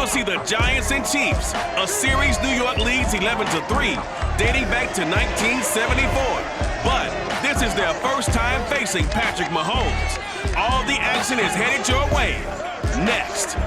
will see the Giants and Chiefs. A series New York leads 11-3, dating back to 1974. But this is their first time facing Patrick Mahomes. All the action is headed your way. Next.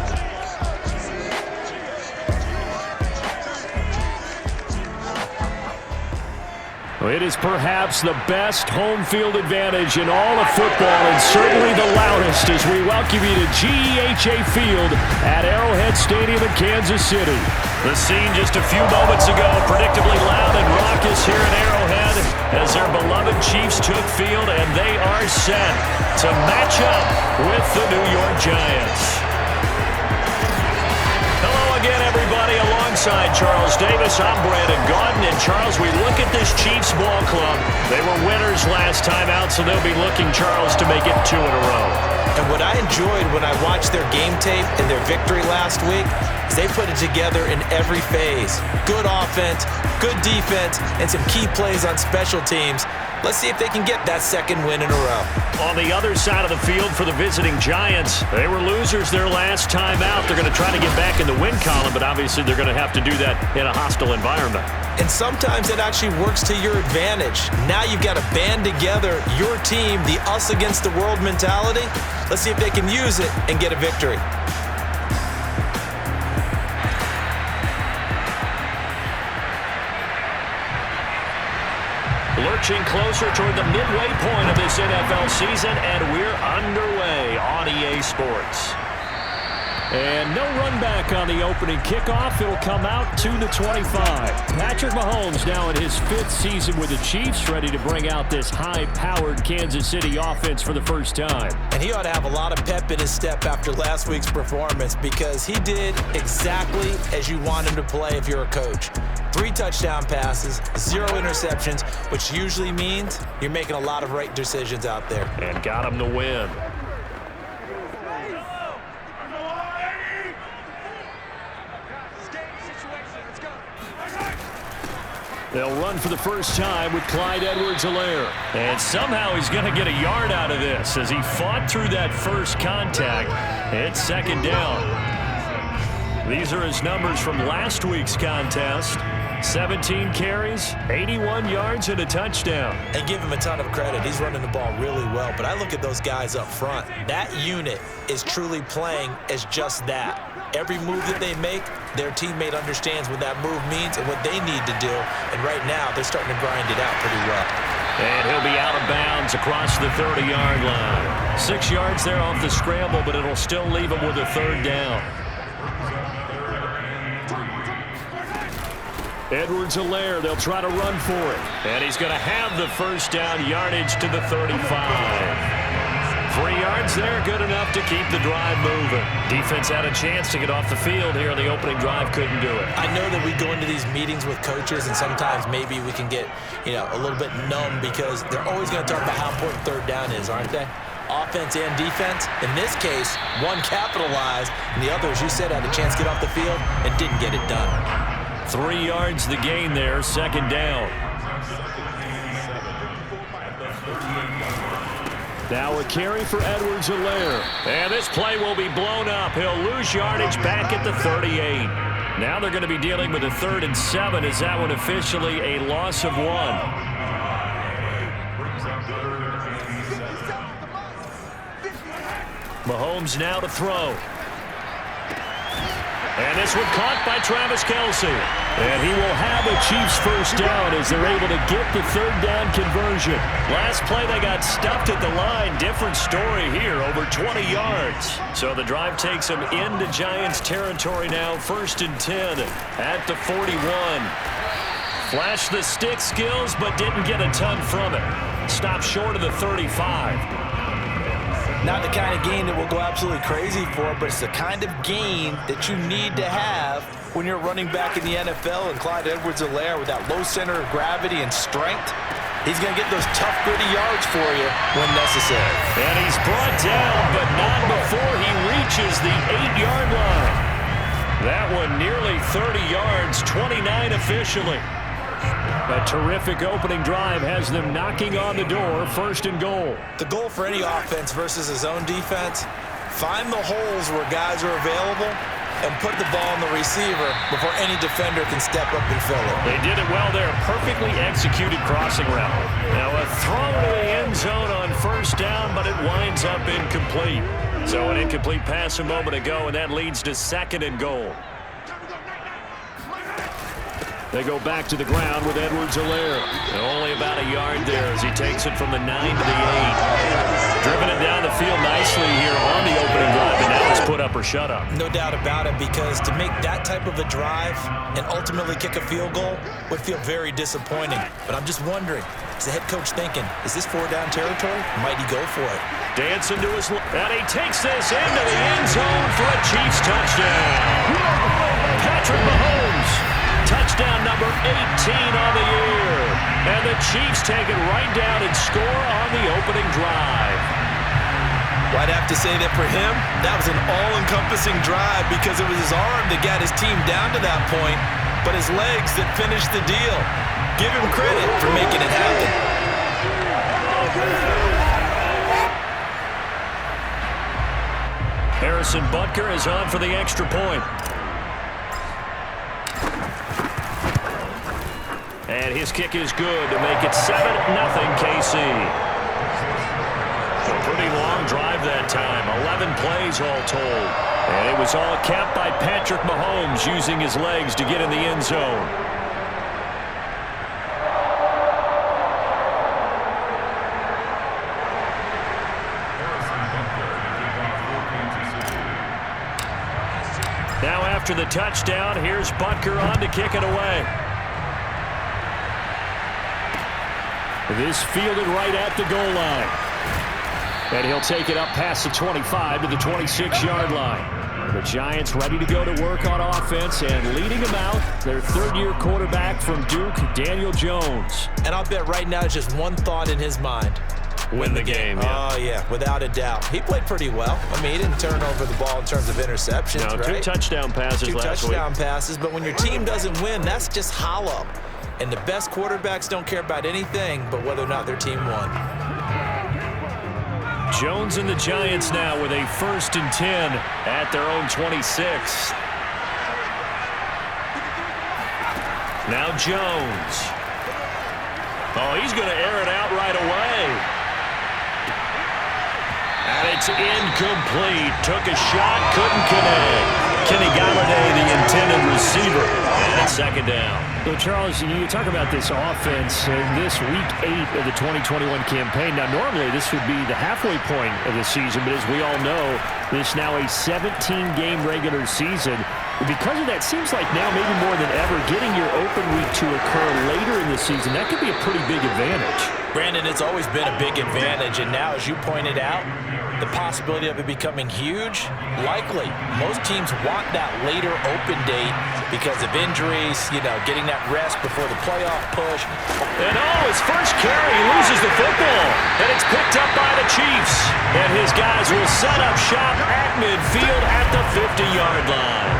It is perhaps the best home field advantage in all of football, and certainly the loudest as we welcome you to GEHA Field at Arrowhead Stadium in Kansas City. The scene just a few moments ago, predictably loud and raucous here at Arrowhead as their beloved Chiefs took field, and they are set to match up with the New York Giants. Again, everybody, alongside Charles Davis, I'm Brandon Gaudin. And Charles, we look at this Chiefs ball club. They were winners last time out, so they'll be looking, Charles, to make it 2 in a row. And what I enjoyed when I watched their game tape and their victory last week is they put it together in every phase. Good offense, good defense, and some key plays on special teams. Let's see if they can get that second win in a row. On the other side of the field for the visiting Giants, they were losers their last time out. They're going to try to get back in the win column, but obviously they're going to have to do that in a hostile environment. And sometimes it actually works to your advantage. Now you've got to band together your team, the us against the world mentality. Let's see if they can use it and get a victory. Lurching closer toward the midway point of this NFL season, and we're underway on EA Sports. And no run back on the opening kickoff. It'll come out to the 25. Patrick Mahomes now in his 5th season with the Chiefs, ready to bring out this high-powered Kansas City offense for the first time. And he ought to have a lot of pep in his step after last week's performance, because he did exactly as you want him to play if you're a coach. 3 touchdown passes, 0 interceptions, which usually means you're making a lot of right decisions out there. And got him the win. They'll run for the first time with Clyde Edwards-Helaire. And somehow he's going to get a yard out of this as he fought through that first contact. It's second down. These are his numbers from last week's contest. 17 carries, 81 yards, and a touchdown. And give him a ton of credit. He's running the ball really well. But I look at those guys up front. That unit is truly playing as just that. Every move that they make, their teammate understands what that move means and what they need to do. And right now, they're starting to grind it out pretty well. And he'll be out of bounds across the 30-yard line. 6 yards there off the scramble, but it'll still leave him with a third down. Edwards-Helaire, they'll try to run for it. And he's going to have the first down yardage to the 35. 3 yards there, good enough to keep the drive moving. Defense had a chance to get off the field here on the opening drive, couldn't do it. I know that we go into these meetings with coaches, and sometimes maybe we can get, a little bit numb because they're always going to talk about how important third down is, aren't they? Offense and defense. In this case, one capitalized, and the other, as you said, had a chance to get off the field and didn't get it done. 3 yards the gain there, second down. Now a carry for Edwards-Helaire. And this play will be blown up. He'll lose yardage back at the 38. Now they're going to be dealing with a 3rd and 7. Is that one officially a loss of 1? Mahomes now to throw. And this one caught by Travis Kelce. And he will have a Chiefs first down as they're able to get the third down conversion. Last play they got stuffed at the line. Different story here, over 20 yards. So the drive takes them into Giants territory now. 1st and 10 at the 41. Flashed the stick skills, but didn't get a ton from it. Stopped short of the 35. Not the kind of gain that we'll go absolutely crazy for, but it's the kind of gain that you need to have when you're running back in the NFL. And Clyde Edwards-Helaire, with that low center of gravity and strength, he's going to get those tough, gritty yards for you when necessary. And he's brought down, but not before he reaches the 8-yard line. That one nearly 30 yards, 29 officially. A terrific opening drive has them knocking on the door, 1st and goal. The goal for any offense versus his own defense, find the holes where guys are available and put the ball on the receiver before any defender can step up and fill it. They did it well there. Perfectly executed crossing route. Now a throw to the end zone on first down, but it winds up incomplete. So an incomplete pass a moment ago, and that leads to 2nd and goal. They go back to the ground with Edwards-Helaire. Only about a yard there as he takes it from the 9 to the 8. Driven it down the field nicely here on the opening drive, and now it's put up or shut up. No doubt about it, because to make that type of a drive and ultimately kick a field goal would feel very disappointing. But I'm just wondering, is the head coach thinking, is this 4-down territory? Might he go for it? Dancing to his left, and he takes this into the end zone for a Chiefs touchdown. Patrick Mahomes. Touchdown number 18 on the year. And the Chiefs take it right down and score on the opening drive. Well, I'd have to say that for him, that was an all-encompassing drive because it was his arm that got his team down to that point, but his legs that finished the deal. Give him credit for making it happen. Harrison Butker is on for the extra point. And his kick is good to make it 7-0 KC. A pretty long drive that time, 11 plays all told. And it was all capped by Patrick Mahomes using his legs to get in the end zone. Now after the touchdown, here's Butker on to kick it away. This fielded right at the goal line. And he'll take it up past the 25 to the 26-yard line. The Giants ready to go to work on offense, and leading them out, their 3rd-year quarterback from Duke, Daniel Jones. And I'll bet right now it's just one thought in his mind. Win the game. Yeah. Oh, yeah, without a doubt. He played pretty well. I mean, he didn't turn over the ball in terms of interceptions, no, right? 2 touchdown passes last week. 2 touchdown passes, but when your team doesn't win, that's just hollow. And the best quarterbacks don't care about anything but whether or not their team won. Jones and the Giants now with a 1st and 10 at their own 26. Now Jones. Oh, he's going to air it out right away. And it's incomplete. Took a shot, couldn't connect. Kenny Galladay, the intended receiver. And it's 2nd down. So, Charles, you talk about this offense this week 8 of the 2021 campaign. Now, normally this would be the halfway point of the season, but as we all know, this now a 17-game regular season. Because of that, seems like now maybe more than ever, getting your open week to occur later in the season, that could be a pretty big advantage. Brandon, it's always been a big advantage, and now, as you pointed out, the possibility of it becoming huge, likely. Most teams want that later open date because of injuries, you know, getting that rest before the playoff push. And his first carry, he loses the football, and it's picked up by the Chiefs. And his guys will set up shop at midfield at the 50-yard line.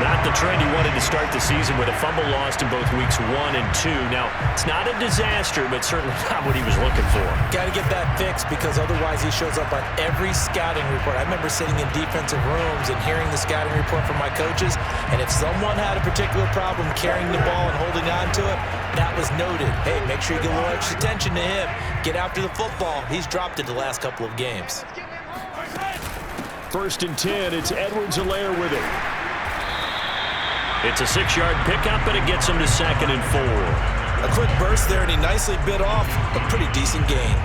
Not the trend he wanted to start the season with a fumble lost in both weeks 1 and 2. Now, it's not a disaster, but certainly not what he was looking for. Got to get that fixed because otherwise he shows up on every scouting report. I remember sitting in defensive rooms and hearing the scouting report from my coaches, and if someone had a particular problem carrying the ball and holding on to it, that was noted. Hey, make sure you get a little extra attention to him. Get after the football. He's dropped it the last couple of games. 1st and 10, it's Edwards-Helaire with it. It's a 6-yard pickup, and it gets him to 2nd and 4. A quick burst there, and he nicely bit off a pretty decent gain.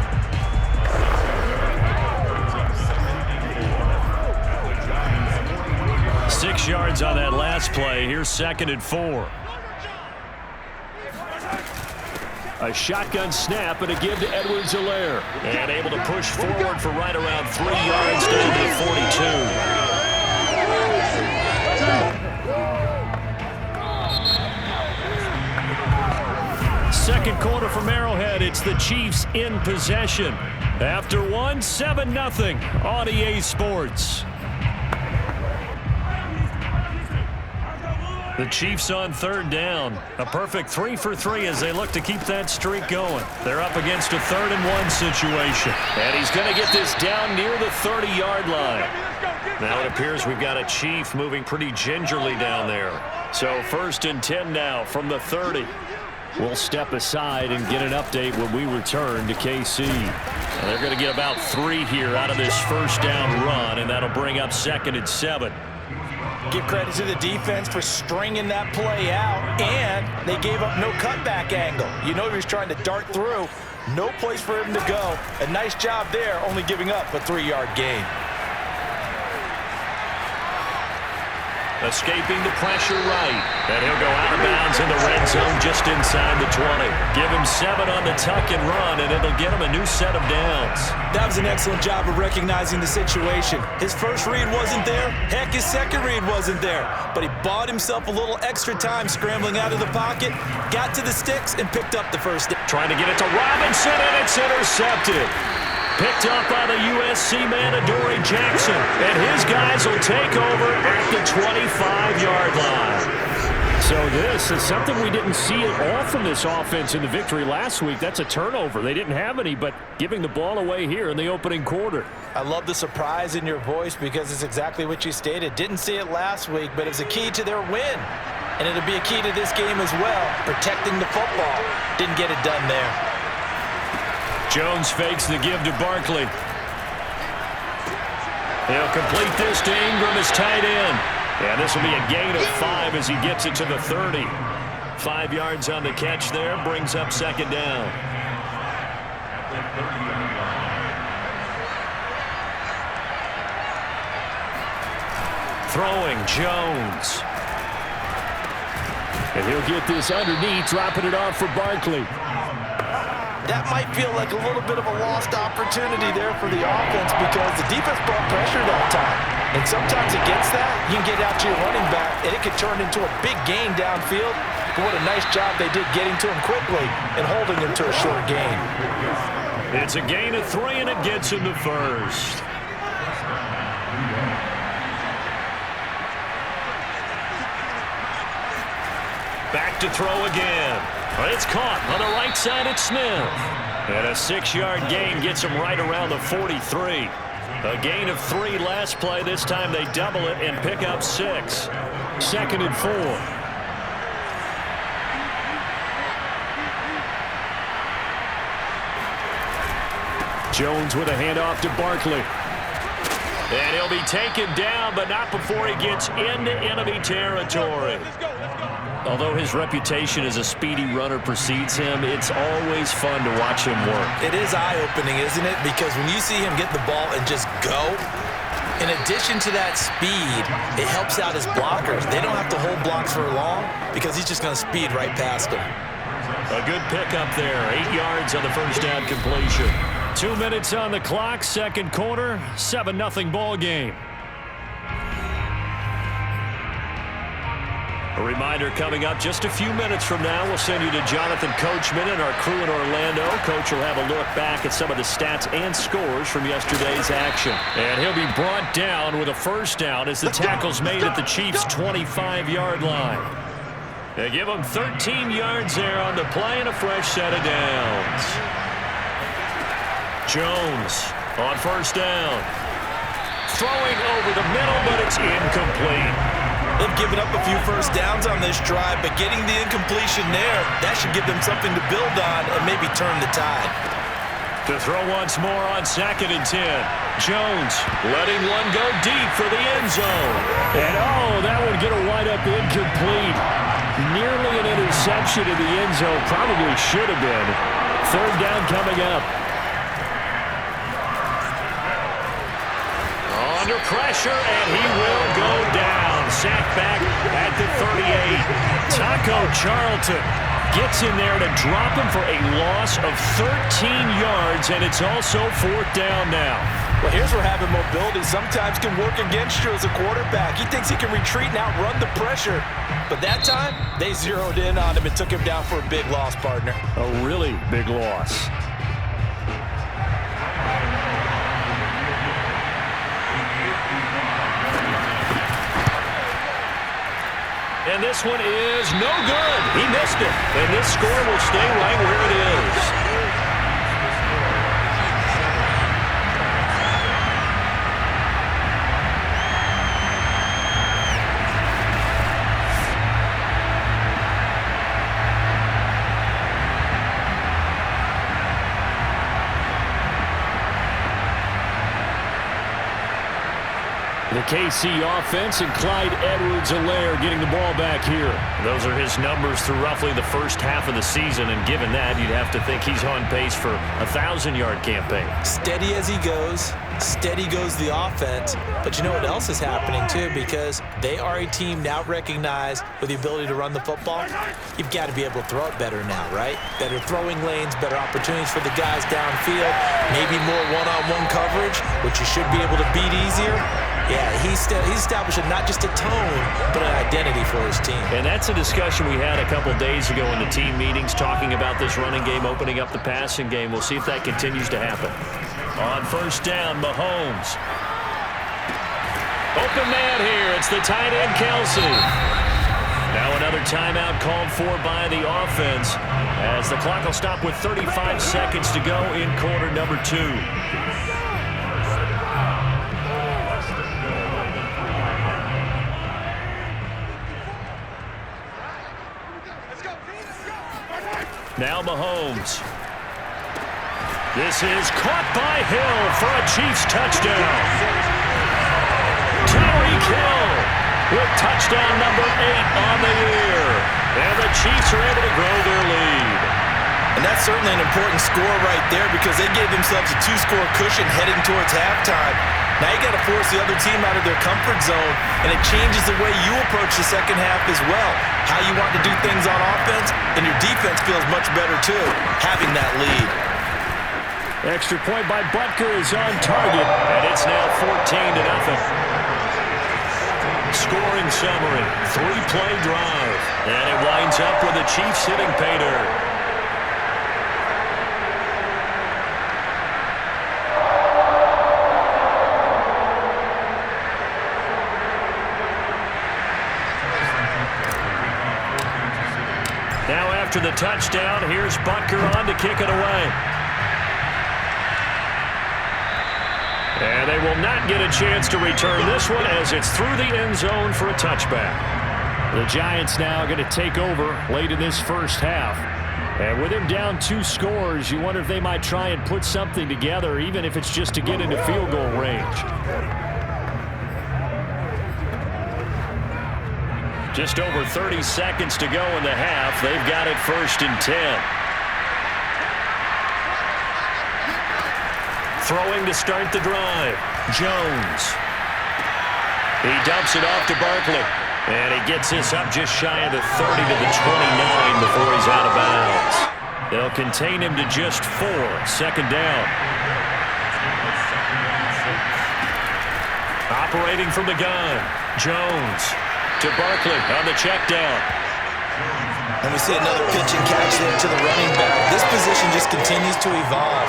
Six yards on that last play. Here's 2nd and 4. A shotgun snap and a give to Edwards-Helaire. And able to push forward for right around 3 yards down to the 42. Second quarter from Arrowhead. It's the Chiefs in possession. After 7-0 on EA Sports. The Chiefs on 3rd down. A perfect 3 for 3 as they look to keep that streak going. They're up against a 3rd and 1 situation. And he's going to get this down near the 30-yard line. Now it appears we've got a Chief moving pretty gingerly down there. So 1st and 10 now from the 30. We'll step aside and get an update when we return to KC. They're going to get about 3 here out of this first down run, and that'll bring up 2nd and 7. Give credit to the defense for stringing that play out, and they gave up no cutback angle. You know he was trying to dart through. No place for him to go. A nice job there, only giving up a 3-yard gain. Escaping the pressure right. And he'll go out of bounds in the red zone just inside the 20. Give him 7 on the tuck and run, and it'll get him a new set of downs. That was an excellent job of recognizing the situation. His first read wasn't there. Heck, his second read wasn't there. But he bought himself a little extra time scrambling out of the pocket, got to the sticks, and picked up the first down. Trying to get it to Robinson, and it's intercepted. Picked up by the USC man, Adoree Jackson. And his guys will take over at the 25-yard line. So this is something we didn't see at all from this offense in the victory last week. That's a turnover. They didn't have any, but giving the ball away here in the opening quarter. I love the surprise in your voice because it's exactly what you stated. Didn't see it last week, but it's a key to their win. And it'll be a key to this game as well, protecting the football. Didn't get it done there. Jones fakes the give to Barkley. He'll complete this to Ingram as tight end. And this will be a gain of 5 as he gets it to the 30. 5 yards on the catch there, brings up 2nd down. Throwing, Jones. And he'll get this underneath, dropping it off for Barkley. That might feel like a little bit of a lost opportunity there for the offense because the defense brought pressure that time. And sometimes against that, you can get out to your running back, and it could turn into a big gain downfield. But what a nice job they did getting to him quickly and holding him to a short gain. It's a gain of 3, and it gets him the first. Back to throw again. But it's caught on the right side at Smith. And a 6-yard gain gets him right around the 43. A gain of 3 last play. This time they double it and pick up 6. 2nd and 4. Jones with a handoff to Barkley. And he'll be taken down, but not before he gets into enemy territory. Although his reputation as a speedy runner precedes him, it's always fun to watch him work. It is eye-opening, isn't it? Because when you see him get the ball and just go, in addition to that speed, it helps out his blockers. They don't have to hold blocks for long because he's just going to speed right past them. A good pickup there. 8 yards on the first down completion. 2 minutes on the clock, 2nd quarter, 7-0 ball game. A reminder coming up just a few minutes from now. We'll send you to Jonathan Coachman and our crew in Orlando. Coach will have a look back at some of the stats and scores from yesterday's action. And he'll be brought down with a first down as the tackle's made at the Chiefs' 25-yard line. They give him 13 yards there on the play and a fresh set of downs. Jones on first down. Throwing over the middle, but it's incomplete. They've given up a few first downs on this drive, but getting the incompletion there, that should give them something to build on and maybe turn the tide. To throw once more on 2nd and 10. Jones letting one go deep for the end zone. And that would get a wide-up incomplete. Nearly an interception in the end zone. Probably should have been. 3rd down coming up. Under pressure, and he will go down. Sacked back at the 38. Taco Charlton gets in there to drop him for a loss of 13 yards, and it's also 4th down now. Well, here's where having mobility sometimes can work against you as a quarterback. He thinks he can retreat and outrun the pressure. But that time, they zeroed in on him and took him down for a big loss, partner. A really big loss. And this one is no good. He missed it. And this score will stay right where it is. The KC offense and Clyde Edwards-Helaire getting the ball back here. Those are his numbers through roughly the first half of the season, and given that, you'd have to think he's on pace for a 1,000-yard campaign. Steady as he goes. Steady goes the offense. But you know what else is happening, too? Because they are a team now recognized with the ability to run the football. You've got to be able to throw it better now, right? Better throwing lanes, better opportunities for the guys downfield, maybe more one-on-one coverage, which you should be able to beat easier. Yeah, he's establishing not just a tone, but an identity for his team. And that's a discussion we had a couple days ago in the team meetings, talking about this running game, opening up the passing game. We'll see if that continues to happen. On first down, Mahomes. Open man here. It's the tight end, Kelsey. Now another timeout called for by the offense, as the clock will stop with 35 seconds to go in quarter number 2. Now Mahomes. This is caught by Hill for a Chiefs touchdown. Tyreek Hill with touchdown number 8 on the year. And the Chiefs are able to grow their lead. And that's certainly an important score right there, because they gave themselves a 2-score cushion heading towards halftime. Now you got to force the other team out of their comfort zone, and it changes the way you approach the second half as well. How you want to do things on offense, and your defense feels much better too, having that lead. Extra point by Butker is on target, and it's now 14-0. Scoring summary, 3-play drive, and it winds up with the Chiefs hitting pay dirt. Now after the touchdown, here's Butker on to kick it away. And they will not get a chance to return this one, as it's through the end zone for a touchback. The Giants now going to take over late in this first half. And with him down 2 scores, you wonder if they might try and put something together, even if it's just to get into field goal range. Just over 30 seconds to go in the half. They've got it 1st and 10. Throwing to start the drive, Jones. He dumps it off to Barkley. And he gets this up just shy of the 30 to the 29 before he's out of bounds. They'll contain him to just 4, 2nd down. Operating from the gun, Jones to Barkley on the check down. And we see another pitch and catch there to the running back. This position just continues to evolve.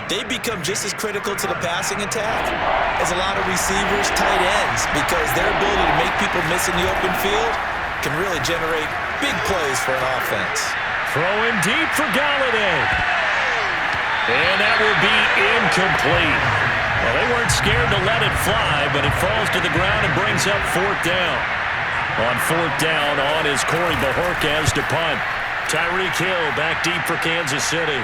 They become just as critical to the passing attack as a lot of receivers, tight ends, because their ability to make people miss in the open field can really generate big plays for an offense. Throwing deep for Galladay. And that will be incomplete. Well, they weren't scared to let it fly, but it falls to the ground and brings up 4th down. On 4th down, on is Corey Bajorquez to punt. Tyreek Hill back deep for Kansas City.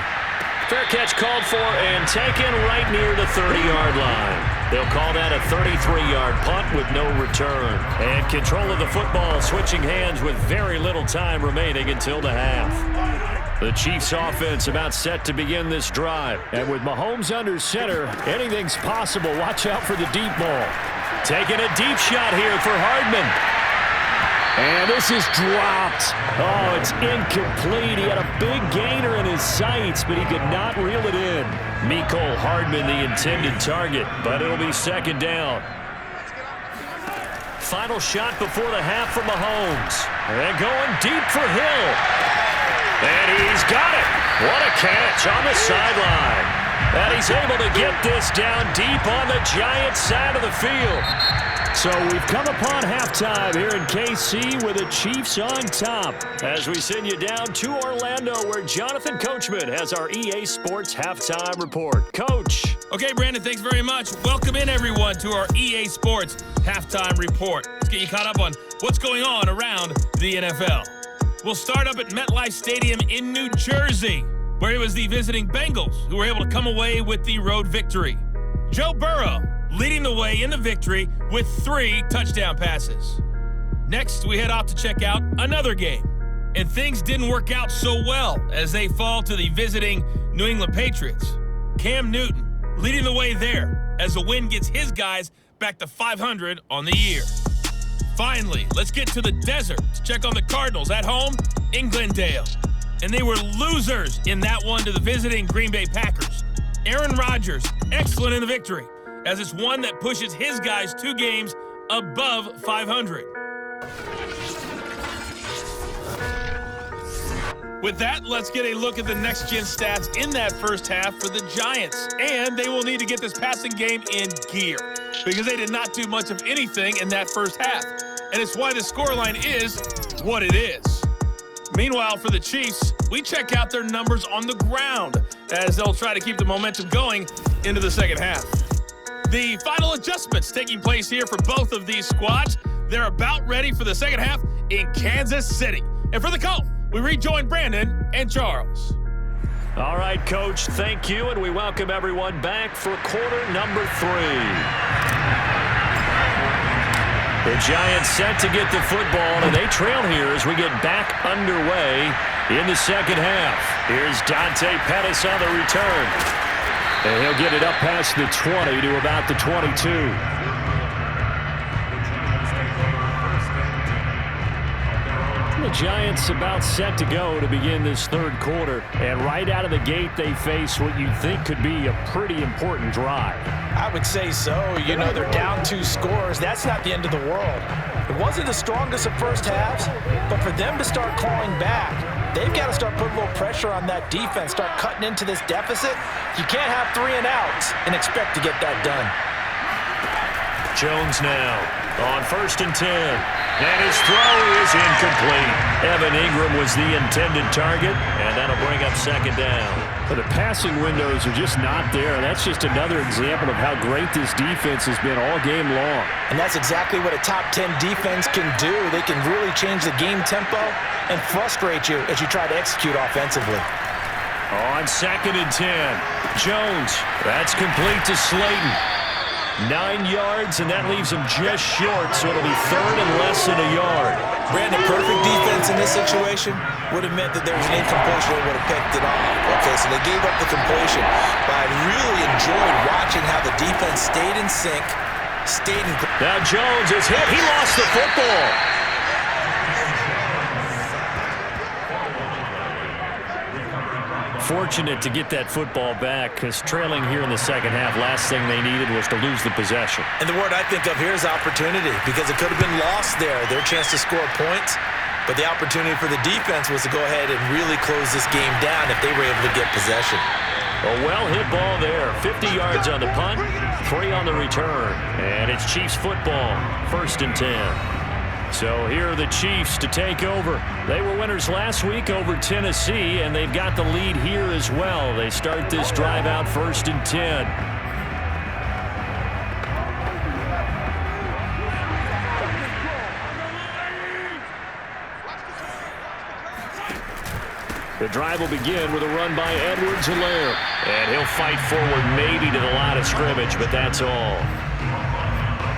Fair catch called for and taken right near the 30-yard line. They'll call that a 33-yard punt with no return. And control of the football switching hands with very little time remaining until the half. The Chiefs offense about set to begin this drive. And with Mahomes under center, anything's possible. Watch out for the deep ball. Taking a deep shot here for Hardman. And this is dropped. Oh, it's incomplete. He had a big gainer in his sights, but he could not reel it in. Mecole Hardman, the intended target, but it'll be 2nd down. Final shot before the half for Mahomes. And going deep for Hill. And he's got it. What a catch on the sideline. And he's able to get this down deep on the Giants side of the field. So we've come upon halftime here in KC with the Chiefs on top. As we send you down to Orlando, where Jonathan Coachman has our EA Sports Halftime Report. Coach. Okay, Brandon, thanks very much. Welcome in, everyone, to our EA Sports Halftime Report. Let's get you caught up on what's going on around the NFL. We'll start up at MetLife Stadium in New Jersey, where it was the visiting Bengals who were able to come away with the road victory. Joe Burrow leading the way in the victory with 3 touchdown passes. Next, we head off to check out another game. And things didn't work out so well as they fall to the visiting New England Patriots. Cam Newton leading the way there as the win gets his guys back to 500 on the year. Finally, let's get to the desert to check on the Cardinals at home in Glendale. And they were losers in that one to the visiting Green Bay Packers. Aaron Rodgers, excellent in the victory, as it's one that pushes his guys 2 games above 500. With that, let's get a look at the next-gen stats in that first half for the Giants. And they will need to get this passing game in gear because they did not do much of anything in that first half. And it's why the scoreline is what it is. Meanwhile, for the Chiefs, we check out their numbers on the ground as they'll try to keep the momentum going into the second half. The final adjustments taking place here for both of these squads. They're about ready for the second half in Kansas City. And for the call, we rejoin Brandon and Charles. All right, Coach, thank you, and we welcome everyone back for quarter number 3. The Giants set to get the football, and they trail here as we get back underway in the second half. Here's Dante Pettis on the return. And he'll get it up past the 20 to about the 22. The Giants about set to go to begin this third quarter. And right out of the gate, they face what you think could be a pretty important drive. I would say so. You know, they're down 2 scores. That's not the end of the world. It wasn't the strongest of first halves, but for them to start clawing back, they've got to start putting a little pressure on that defense, start cutting into this deficit. You can't have 3 and outs and expect to get that done. Jones now on 1st and 10. And his throw is incomplete. Evan Ingram was the intended target, and that'll bring up second down. But the passing windows are just not there. That's just another example of how great this defense has been all game long. And that's exactly what a top 10 defense can do. They can really change the game tempo and frustrate you as you try to execute offensively. On 2nd and 10, Jones. That's complete to Slayton. 9 yards, and that leaves him just short, so it'll be 3rd and less than a yard. Brandon, perfect defense in this situation would have meant that there was an incompletion that would have picked it off. Okay, so they gave up the completion, but I really enjoyed watching how the defense stayed in sync, stayed in... Now Jones is hit. He lost the football. Fortunate to get that football back because trailing here in the second half, last thing they needed was to lose the possession. And the word I think of here is opportunity because it could have been lost there, their chance to score points. But the opportunity for the defense was to go ahead and really close this game down if they were able to get possession. A well-hit ball there. 50 yards on the punt, 3 on the return. And it's Chiefs football, 1st and 10. So here are the Chiefs to take over. They were winners last week over Tennessee, and they've got the lead here as well. They start this drive out 1st and 10. The drive will begin with a run by Edwards-Helaire. And he'll fight forward maybe to the line of scrimmage, but that's all.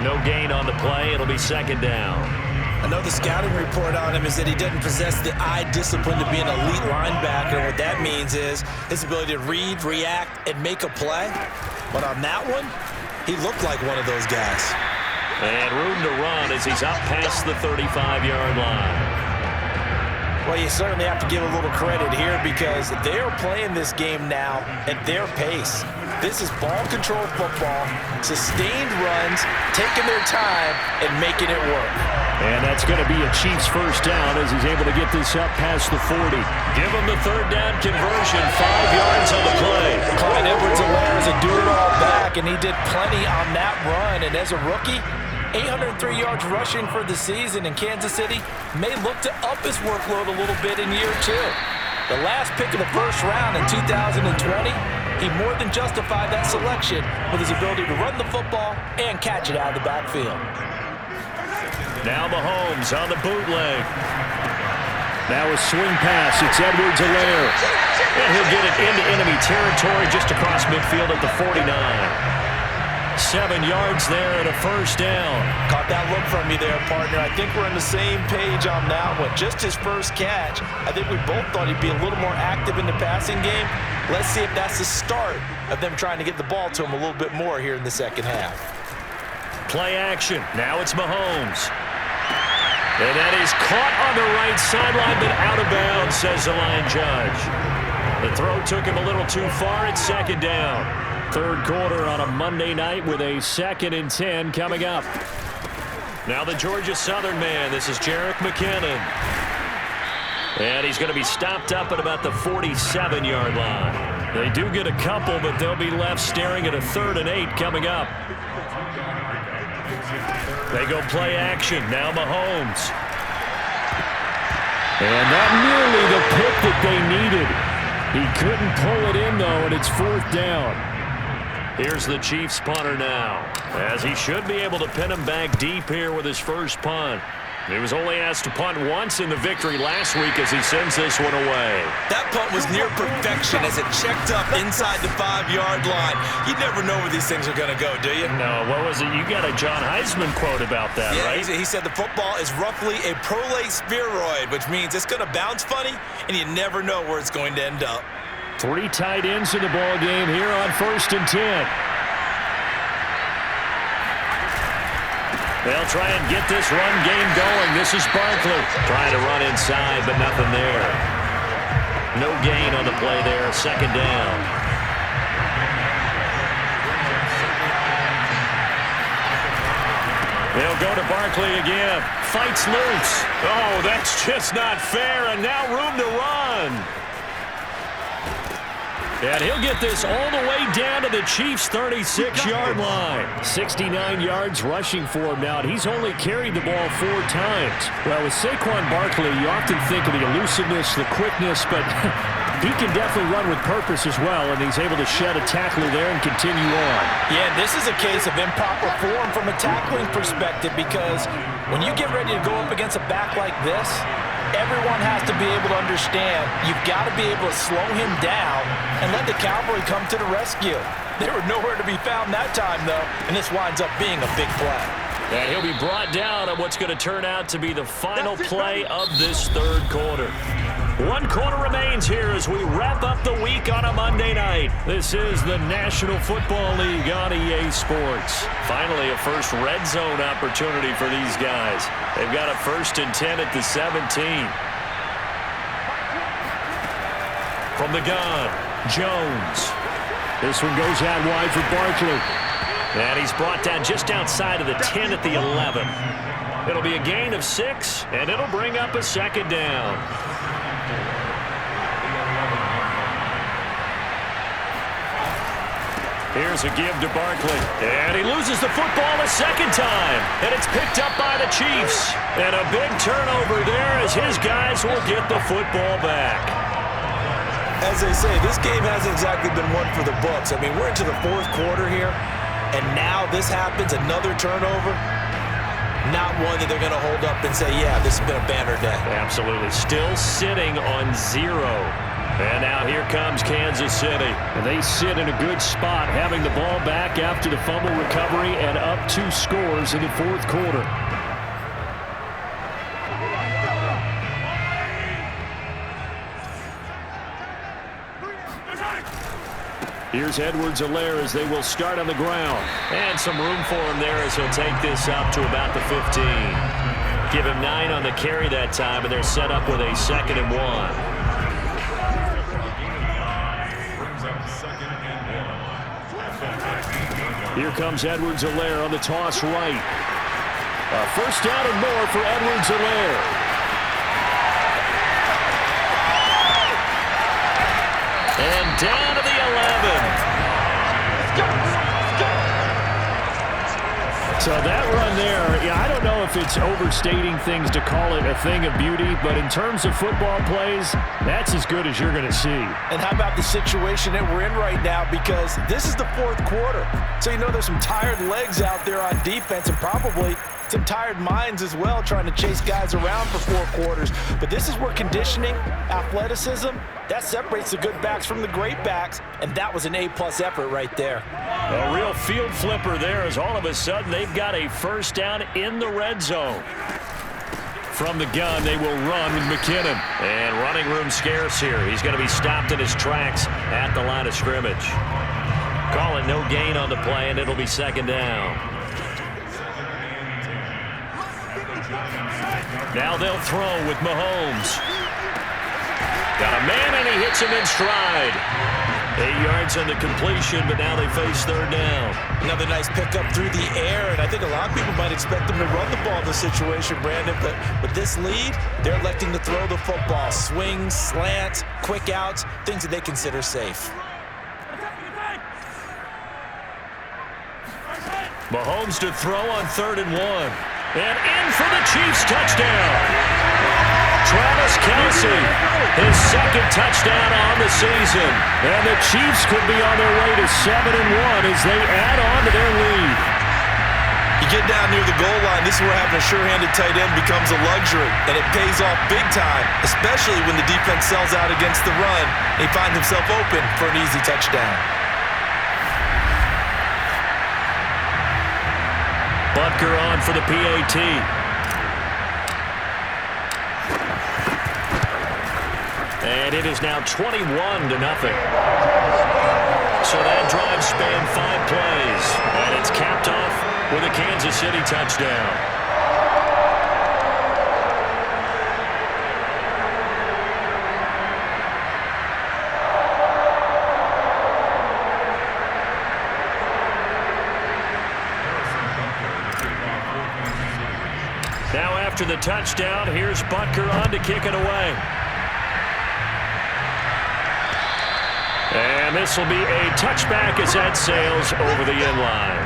No gain on the play. It'll be 2nd down. I know the scouting report on him is that he doesn't possess the eye discipline to be an elite linebacker. What that means is his ability to read, react, and make a play. But on that one, he looked like one of those guys. And room to run as he's up past the 35-yard line. Well, you certainly have to give a little credit here because they're playing this game now at their pace. This is ball control football, sustained runs, taking their time, and making it work. And that's going to be a Chiefs first down as he's able to get this up past the 40. Give him the 3rd down conversion, 5 yards on the play. Clyde Edwards-Helaire is a do-it-all back, and he did plenty on that run. And as a rookie, 803 yards rushing for the season in Kansas City may look to up his workload a little bit in year 2. The last pick of the first round in 2020, he more than justified that selection with his ability to run the football and catch it out of the backfield. Now Mahomes on the bootleg. Now a swing pass. It's Edwards-Helaire. And he'll get it into enemy territory just across midfield at the 49. 7 yards there and a first down. Caught that look from you there, partner. I think we're on the same page on that one. Just his first catch. I think we both thought he'd be a little more active in the passing game. Let's see if that's the start of them trying to get the ball to him a little bit more here in the second half. Play action. Now it's Mahomes. And that is caught on the right sideline, but out of bounds, says the line judge. The throw took him a little too far. It's second down. Third quarter on a Monday night with a 2nd and 10 coming up. Now the Georgia Southern man. This is Jerick McKinnon. And he's going to be stopped up at about the 47-yard line. They do get a couple, but they'll be left staring at a 3rd and 8 coming up. They go play action. Now Mahomes. And not nearly the pick that they needed. He couldn't pull it in, though, and it's 4th down. Here's the Chiefs punter now, as he should be able to pin him back deep here with his first punt. He was only asked to punt once in the victory last week as he sends this one away. That punt was near perfection as it checked up inside the 5-yard line. You never know where these things are going to go, do you? No, what was it? You got a John Heisman quote about that, right? He said the football is roughly a prolate spheroid, which means it's going to bounce funny, and you never know where it's going to end up. 3 tight ends in the ball game here on 1st and 10. They'll try and get this run game going. This is Barkley trying to run inside, but nothing there. No gain on the play there. 2nd down. They'll go to Barkley again. Fights loose. Oh, that's just not fair, and now room to run. And he'll get this all the way down to the Chiefs' 36-yard line. 69 yards rushing for him now, and he's only carried the ball 4 times. Well, with Saquon Barkley, you often think of the elusiveness, the quickness, but he can definitely run with purpose as well, and he's able to shed a tackler there and continue on. Yeah, this is a case of improper form from a tackling perspective, because when you get ready to go up against a back like this, everyone has to be able to understand you've got to be able to slow him down and let the cavalry come to the rescue. They were nowhere to be found that time, though, and this winds up being a big play. And he'll be brought down on what's going to turn out to be the final play of this 3rd quarter. 1 quarter remains here as we wrap up the week on a Monday night. This is the National Football League on EA Sports. Finally, a first red zone opportunity for these guys. They've got a 1st and 10 at the 17. From the gun, Jones. This one goes out wide for Barkley. And he's brought down just outside of the 10 at the 11. It'll be a gain of 6, and it'll bring up a 2nd down. Here's a give to Barkley. And he loses the football a 2nd time. And it's picked up by the Chiefs. And a big turnover there as his guys will get the football back. As they say, this game hasn't exactly been one for the books. I mean, we're into the 4th quarter here, and now this happens, another turnover. Not one that they're going to hold up and say, yeah, this has been a banner day. Absolutely. Still sitting on 0. And now here comes Kansas City. And they sit in a good spot, having the ball back after the fumble recovery and up 2 scores in the 4th quarter. Here's Edwards-Helaire as they will start on the ground. And some room for him there as he'll take this up to about the 15. Give him 9 on the carry that time, and they're set up with a 2nd and 1. Here comes Edwards-Helaire on the toss right. A 1st down and more for Edwards-Helaire. And down to the 11. So that run there, yeah, I don't know if it's overstating things to call it a thing of beauty, but in terms of football plays, that's as good as you're going to see. And how about the situation that we're in right now, because this is the 4th quarter. So you know there's some tired legs out there on defense, and probably some tired minds as well, trying to chase guys around for 4 quarters. But this is where conditioning, athleticism, that separates the good backs from the great backs, and that was an A-plus effort right there. A real field flipper there, as all of a sudden they've got a first down in the red zone. From the gun, they will run with McKinnon. And running room scarce here. He's going to be stopped in his tracks at the line of scrimmage. Calling no gain on the play, and it'll be second down. Now they'll throw with Mahomes. Got a man, and he hits him in stride. 8 yards on the completion, but now they face third down. Another nice pickup through the air, and I think a lot of people might expect them to run the ball in this situation, Brandon, but with this lead, they're electing to throw the football. Swings, slants, quick outs, things that they consider safe. Mahomes to throw on 3rd and 1. And in for the Chiefs touchdown. Travis Kelce, his second touchdown on the season. And the Chiefs could be on their way to 7-1 as they add on to their lead. You get down near the goal line, this is where having a sure-handed tight end becomes a luxury, and it pays off big time, especially when the defense sells out against the run, and he finds himself open for an easy touchdown. Butker on for the PAT. And it is now 21-0. So that drive spanned 5 plays. And it's capped off with a Kansas City touchdown. Now after the touchdown, here's Butker on to kick it away. And this will be a touchback as that sails over the end line.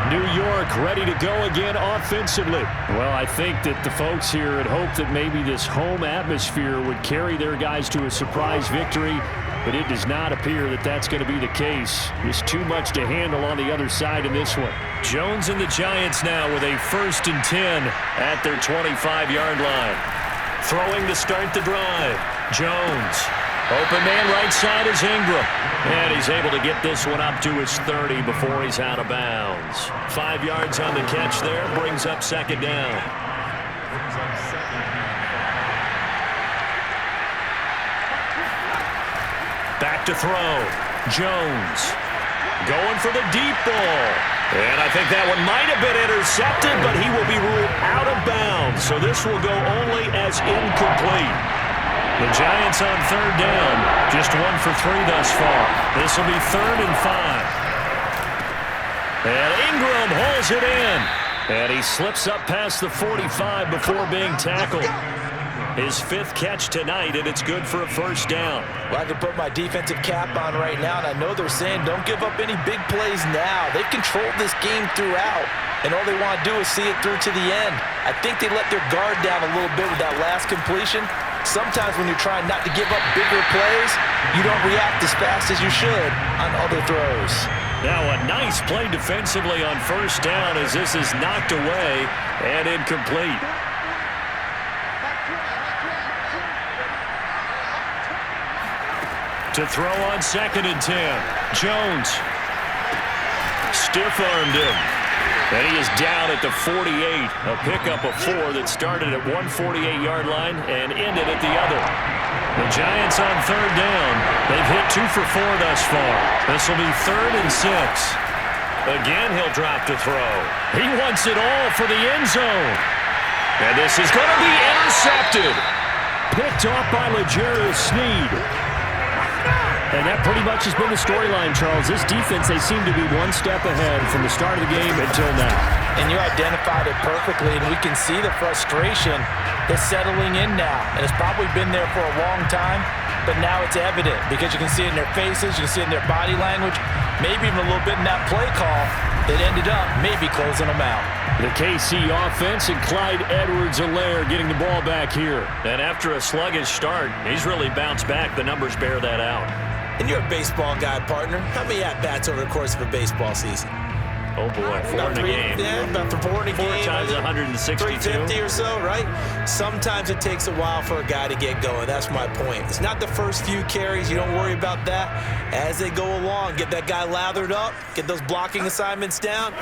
New York ready to go again offensively. Well, I think that the folks here had hoped that maybe this home atmosphere would carry their guys to a surprise victory, but it does not appear that that's going to be the case. There's too much to handle on the other side in this one. Jones and the Giants now with a 1st and 10 at their 25-yard line. Throwing to start the drive. Jones. Open man right side is Ingram. And he's able to get this one up to his 30 before he's out of bounds. 5 yards on the catch there. Brings up second down. Back to throw. Jones. Going for the deep ball. And I think that one might have been intercepted, but he will be ruled out of bounds. So this will go only as incomplete. The Giants on 3rd down, just 1 for 3 thus far. This will be 3rd and 5. And Ingram hauls it in. And he slips up past the 45 before being tackled. His 5th catch tonight, and it's good for a first down. Well, I can put my defensive cap on right now, and I know they're saying don't give up any big plays now. They've controlled this game throughout, and all they want to do is see it through to the end. I think they let their guard down a little bit with that last completion. Sometimes when you're trying not to give up bigger plays, you don't react as fast as you should on other throws. Now a nice play defensively on first down as this is knocked away and incomplete. To throw on 2nd and 10. Jones. Stiff-armed him. And he is down at the 48. A pickup of 4 that started at 148-yard line and ended at the other. The Giants on 3rd down. They've hit 2 for 4 thus far. This will be 3rd and 6. Again, he'll drop to throw. He wants it all for the end zone. And this is going to be intercepted. Picked off by L'Jarius Sneed. And that pretty much has been the storyline, Charles. This defense, they seem to be one step ahead from the start of the game until now. And you identified it perfectly, and we can see the frustration that's settling in now. And it's probably been there for a long time, but now it's evident because you can see it in their faces, you can see it in their body language, maybe even a little bit in that play call that ended up maybe closing them out. The KC offense and Clyde Edwards-Helaire getting the ball back here. And after a sluggish start, he's really bounced back. The numbers bear that out. And you're a baseball guy, partner. How many at-bats over the course of a baseball season? Oh, boy, 4 in a game. Yeah, about 4 in a game. 4 times 162. 350 or so, right? Sometimes it takes a while for a guy to get going. That's my point. It's not the first few carries. You don't worry about that. As they go along, get that guy lathered up, get those blocking assignments down.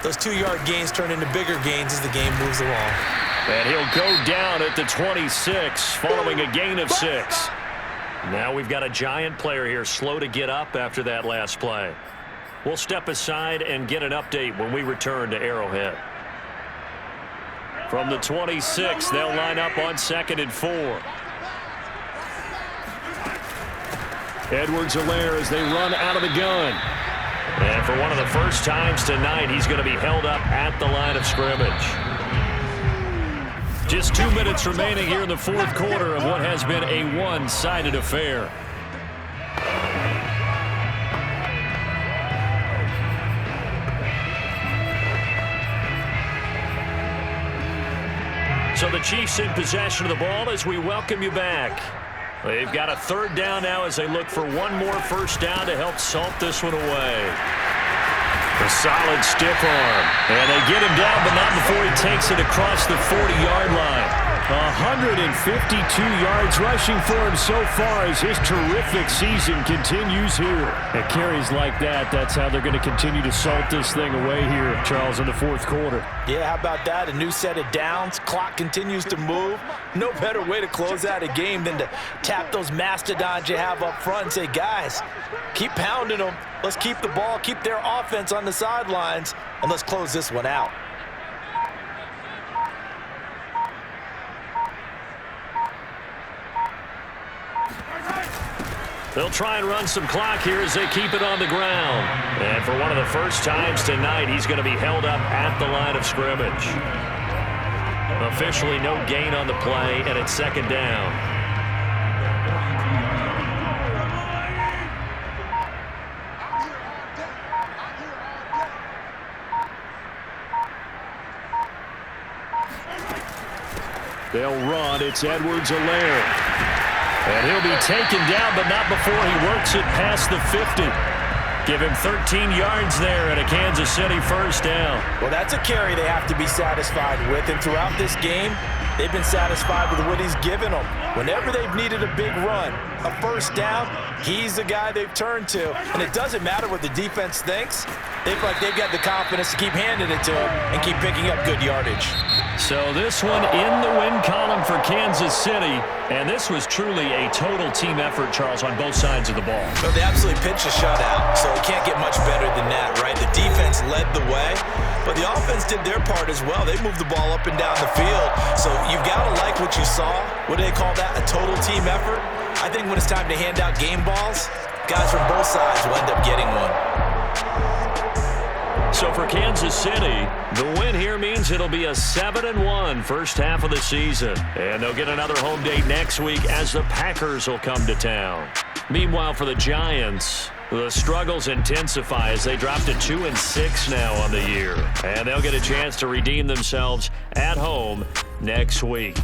Those 2-yard gains turn into bigger gains as the game moves along. And he'll go down at the 26 following a gain of 6. Now we've got a Giant player here slow to get up after that last play. We'll step aside and get an update when we return to Arrowhead. From the 26, they'll line up on 2nd and 4. Edwards-Helaire as they run out of the gun. And for one of the first times tonight, he's going to be held up at the line of scrimmage. Just 2 minutes remaining here in the 4th quarter of what has been a one-sided affair. So the Chiefs in possession of the ball as we welcome you back. They've got a 3rd down now as they look for one more first down to help salt this one away. A solid stiff arm. And they get him down, but not before he takes it across the 40-yard line. 152 yards rushing for him so far as his terrific season continues here. At carries like that, that's how they're going to continue to salt this thing away here, Charles, in the 4th quarter. Yeah, how about that? A new set of downs. Clock continues to move. No better way to close out a game than to tap those mastodons you have up front and say, guys, keep pounding them. Let's keep the ball, keep their offense on the sidelines, and let's close this one out. They'll try and run some clock here as they keep it on the ground. And for one of the first times tonight, he's going to be held up at the line of scrimmage. Officially no gain on the play, and it's 2nd down. They'll run. It's Edwards-Helaire. And he'll be taken down, but not before he works it past the 50. Give him 13 yards there and a Kansas City first down. Well, that's a carry they have to be satisfied with. And throughout this game, they've been satisfied with what he's given them. Whenever they've needed a big run, a first down, he's the guy they've turned to. And it doesn't matter what the defense thinks. They feel like they've got the confidence to keep handing it to him and keep picking up good yardage. So this one in the win column for Kansas City. And this was truly a total team effort, Charles, on both sides of the ball. Well, they absolutely pitched a shutout, so it can't get much better than that, right? The defense led the way, but the offense did their part as well. They moved the ball up and down the field. So you've got to like what you saw. What do they call that? A total team effort? I think when it's time to hand out game balls, guys from both sides will end up getting one. So for Kansas City, the win here means it'll be a 7-1 first half of the season. And they'll get another home date next week as the Packers will come to town. Meanwhile, for the Giants, the struggles intensify as they drop to 2-6 now on the year. And they'll get a chance to redeem themselves at home next week.